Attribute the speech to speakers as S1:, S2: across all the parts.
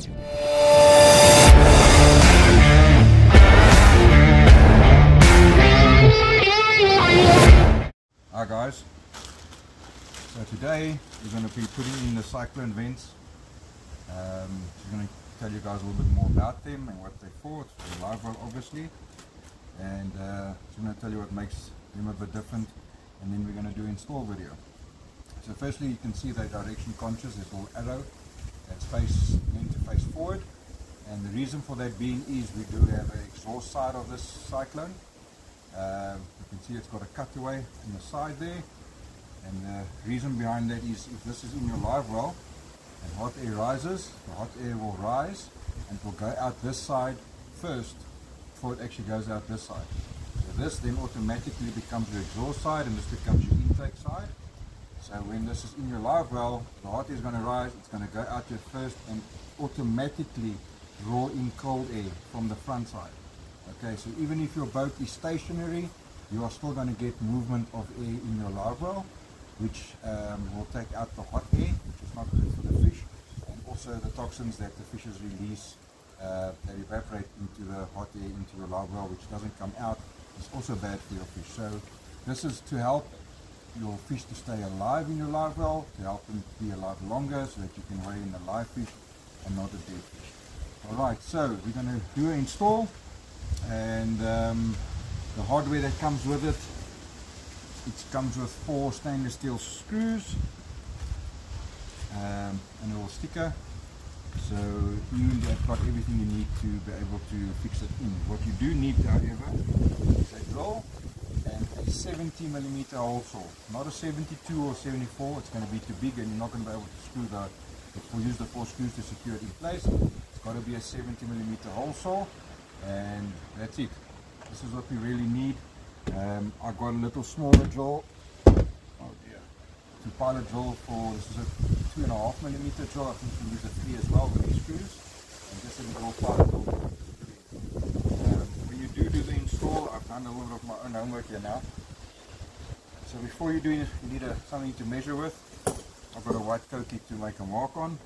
S1: Hi guys, so today we're going to be putting in the Cyclone vents. I'm going to tell you guys a little bit more about them and what they're for. It's for Livewell obviously, and I'm going to tell you what makes them a bit different, and then we're going to do an install video. So firstly, you can see they're direction conscious. There's a little arrow that's meant to face forward, and the reason for that being is we do have an exhaust side of this Cyclone. You can see it's got a cutaway on the side there, and the reason behind that is if this is in your Livewell and hot air rises, the hot air will rise and it will go out this side first before it actually goes out this side. So this then automatically becomes your exhaust side and this becomes your intake side. So when this is in your Livewell, the hot air is going to rise, it's going to go out here first and automatically draw in cold air from the front side. Okay, so even if your boat is stationary, you are still going to get movement of air in your Livewell, which will take out the hot air, which is not good for the fish, and also the toxins that the fishes release that evaporate into the hot air into your Livewell, which doesn't come out. It's also bad for your fish. So this is to help your fish to stay alive in your Livewell, to help them be alive longer so that you can weigh in a live fish and not a dead fish. Alright, so we're going to do an install, and the hardware that comes with it, it comes with 4 stainless steel screws and a little sticker, so you have got everything you need to be able to fix it in. What you do need, however, is a drill and a 70mm hole saw, not a 72 or 74. It's going to be too big and you're not going to be able to screw we'll use the 4 screws to secure it in place. It's got to be a 70mm hole saw, and that's it. This is what we really need. I got a little smaller drill, to pilot drill for, this is a 2.5mm drill. I think you can use a 3 as well with these screws, and just a little pilot drill. When you do the install, I've done a little bit of my own homework here now. So before you do it, you need something to measure with. I've got a white coatie to make a mark on.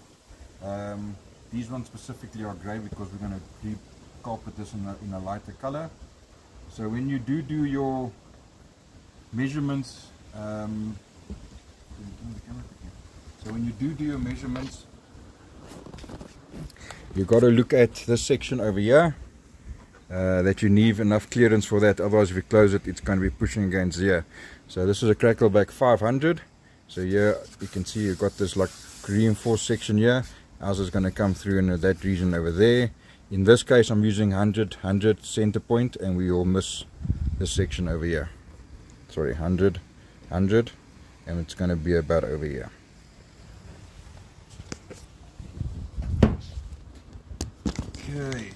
S1: These ones specifically are grey because we're going to carpet this in a lighter color. So when you do your measurements, you've got to look at this section over here, that you need enough clearance for that, otherwise if you close it, it's going to be pushing against here. So this is a Crackleback 500. So here you can see you've got this like reinforced section here. Ours is going to come through in that region over there. In this case I'm using 100 center point, and we will miss this section over here. Sorry, 100, and it's going to be about over here. Okay,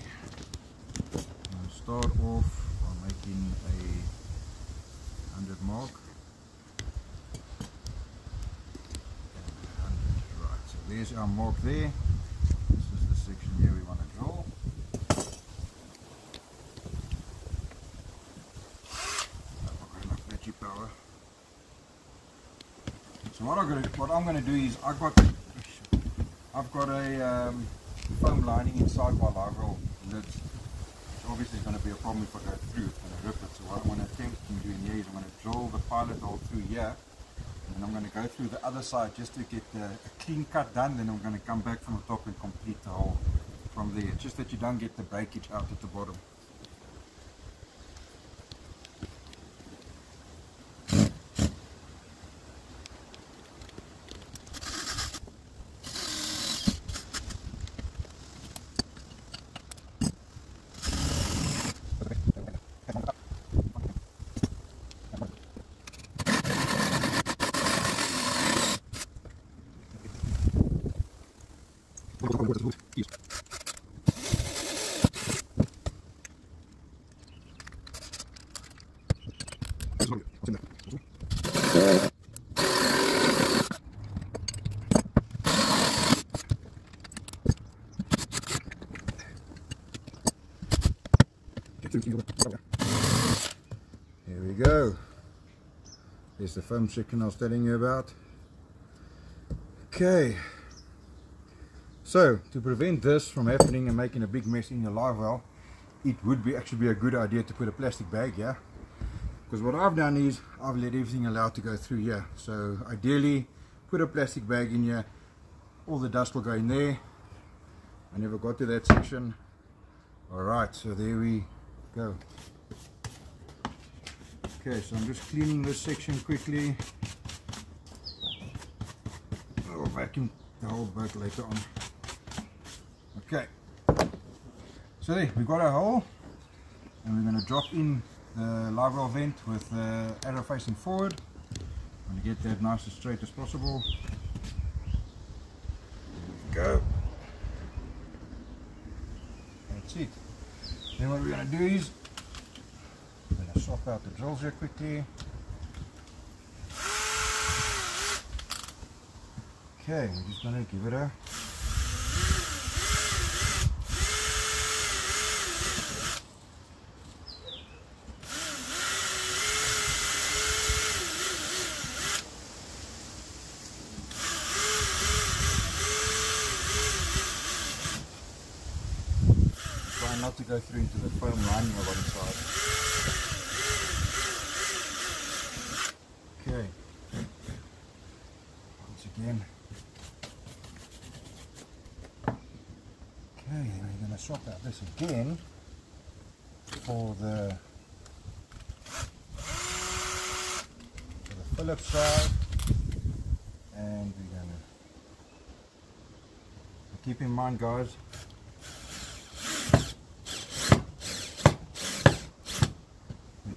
S1: I'll start off by making a 100 mark. Right, so there's our mark there. This is the section here we want to draw. Power. So what I'm going to do is I've got a foam lining inside my Livewell lids, which obviously is going to be a problem if I go through. It's going to rip it. So what I'm going to attempt to do in here is I'm going to drill the pilot hole through here, and then I'm going to go through the other side just to get a clean cut done. Then I'm going to come back from the top and complete the hole from there. It's just that you don't get the breakage out at the bottom. Here we go. There's the foam section I was telling you about. Okay, So to prevent this from happening and making a big mess in your live well, it would actually be a good idea to put a plastic bag here. Because what I've done is I've let everything allowed to go through here. So ideally put a plastic bag in here, all the dust will go in there. I never got to that section. Alright, so there we go. Okay, so I'm just cleaning this section quickly. I'll vacuum the whole boat later on. Okay, so there, we've got our hole, and we're going to drop in the Livewell vent with the arrow facing forward. I'm going to get that nice as straight as possible. There we go. That's it. Then what we're going to do is we're going to swap out the drills here quickly. Okay, we're just going to give it a not to go through into the foam lining on the side. Okay. Once again. Okay, then we're going to swap out this again for the Phillips side, and we're going to keep in mind, guys,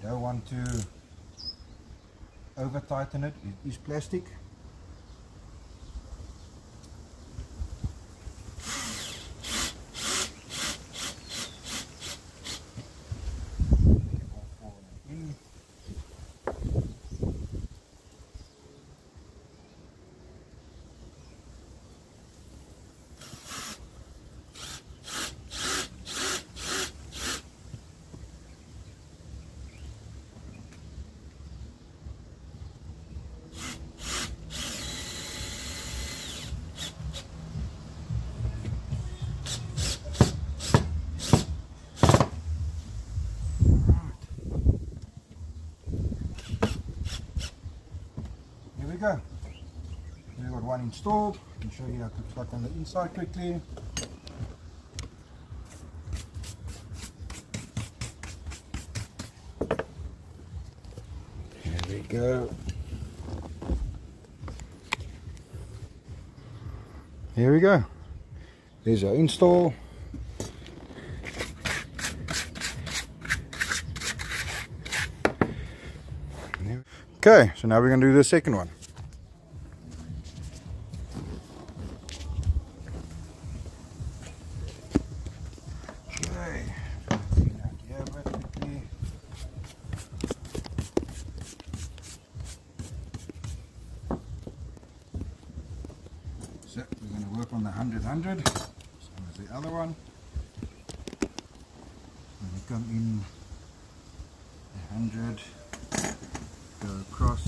S1: don't want to over tighten it. It is plastic. Go. We've got one installed. I can show you how it looks like on the inside quickly. There we go. Here we go. There's our install. Okay, so now we're going to do the second one. So we're going to work on the 100, same as the other one. When we come in the 100, go across.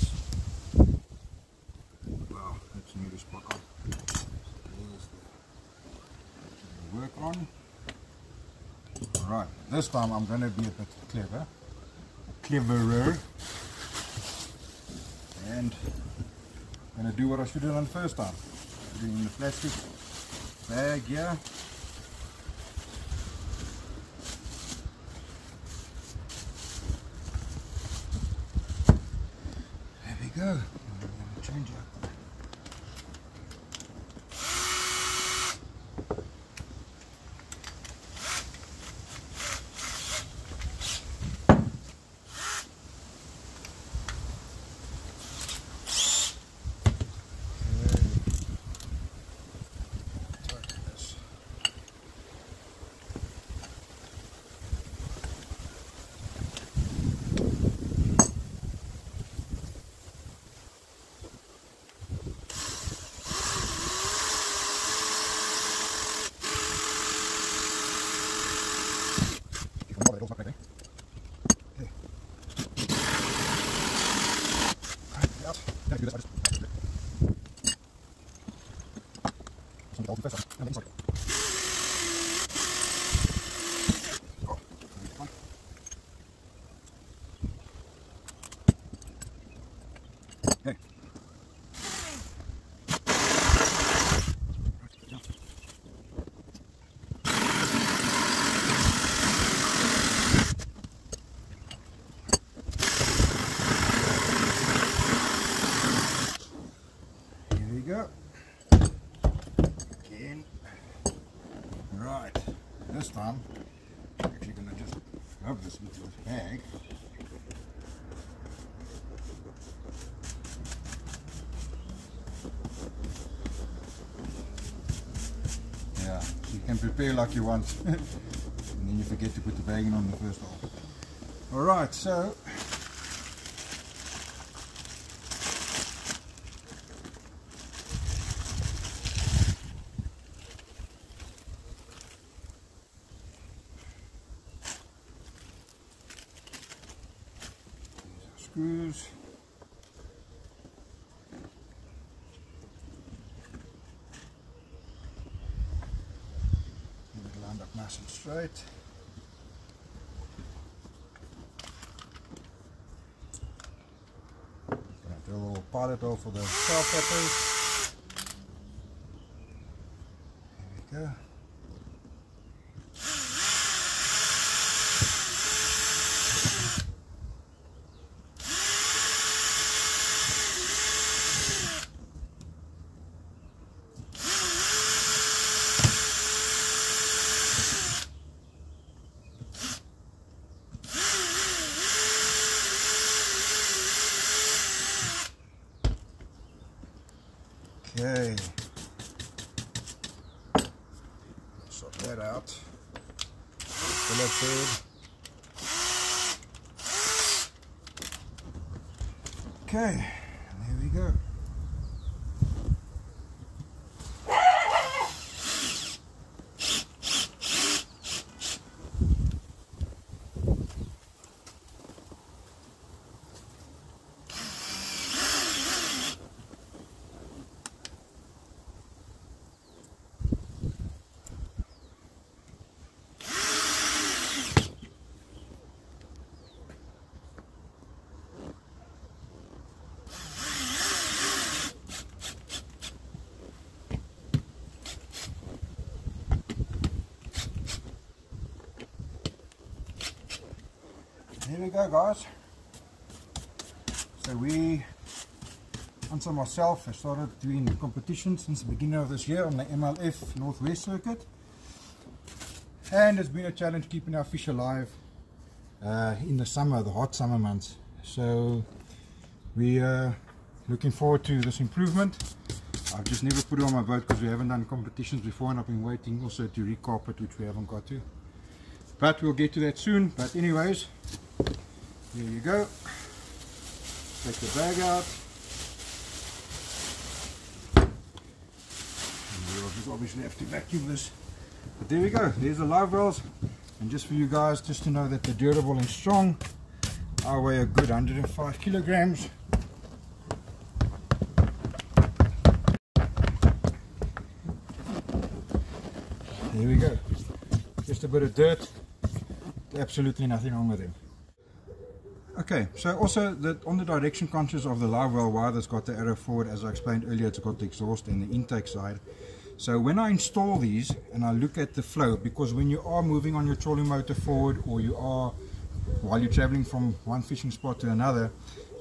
S1: Wow, that's nearly spot on. So there's the work on. Alright, this time I'm going to be a bit cleverer, and I'm going to do what I should have done the first time. Putting in the plastic bag here. There we go. I'm going to change out the Okay. Here we go. Again. Right. This time, I'm actually going to just rub this into this bag. Yeah, so you can prepare like you want and then you forget to put the bag in on the first hole. Alright, so these are screws. Lined up nice and straight. Gonna do a little pilot hole for the shaft peppers. There we go. Okay, sort that out. Fill that third. Okay, there we go. Here we go, guys. So we, Hans and myself, have started doing competitions since the beginning of this year on the MLF Northwest Circuit, and it's been a challenge keeping our fish alive in the summer, the hot summer months. So we are looking forward to this improvement. I've just never put it on my boat because we haven't done competitions before, and I've been waiting also to recarp it, which we haven't got to. But we'll get to that soon. But anyways, there you go. Take the bag out. And we'll just obviously have to vacuum this. But there we go. There's the Livewells. And just for you guys, just to know that they're durable and strong. I weigh a good 105 kilograms. There we go. Just a bit of dirt. Absolutely nothing wrong with them. Okay, so also on the direction conscious of the Livewell wire that's got the arrow forward, as I explained earlier, it's got the exhaust and the intake side. So when I install these and I look at the flow, because when you are moving on your trolling motor forward, or you are, while you're traveling from one fishing spot to another,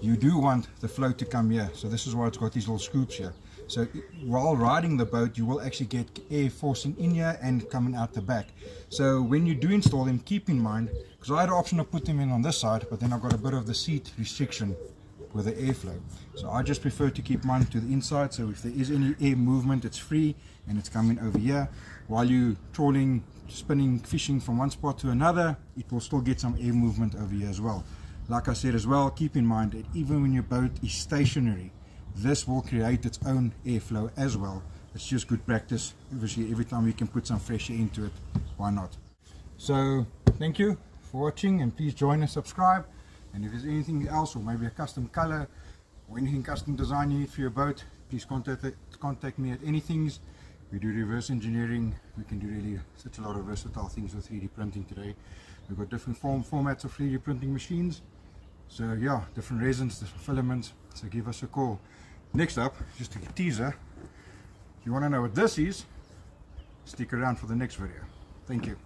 S1: you do want the flow to come here. So this is why it's got these little scoops here. So while riding the boat, you will actually get air forcing in here and coming out the back. So when you do install them, keep in mind, because I had an option to put them in on this side, but then I've got a bit of the seat restriction with the airflow. So I just prefer to keep mine to the inside, so if there is any air movement, it's free and it's coming over here. While you trawling, spinning, fishing from one spot to another, it will still get some air movement over here as well. Like I said as well, keep in mind that even when your boat is stationary, this will create its own airflow as well. It's just good practice. Obviously, every time you can put some fresh air into it, why not? So thank you for watching, and please join and subscribe. And if there's anything else, or maybe a custom color or anything custom design you need for your boat, please contact me at Anythingz. We do reverse engineering. We can do really such a lot of versatile things with 3D printing today. We've got different formats of 3D printing machines. So yeah, different resins, different filaments. So give us a call. Next up, just a teaser. If you want to know what this is, stick around for the next video. Thank you.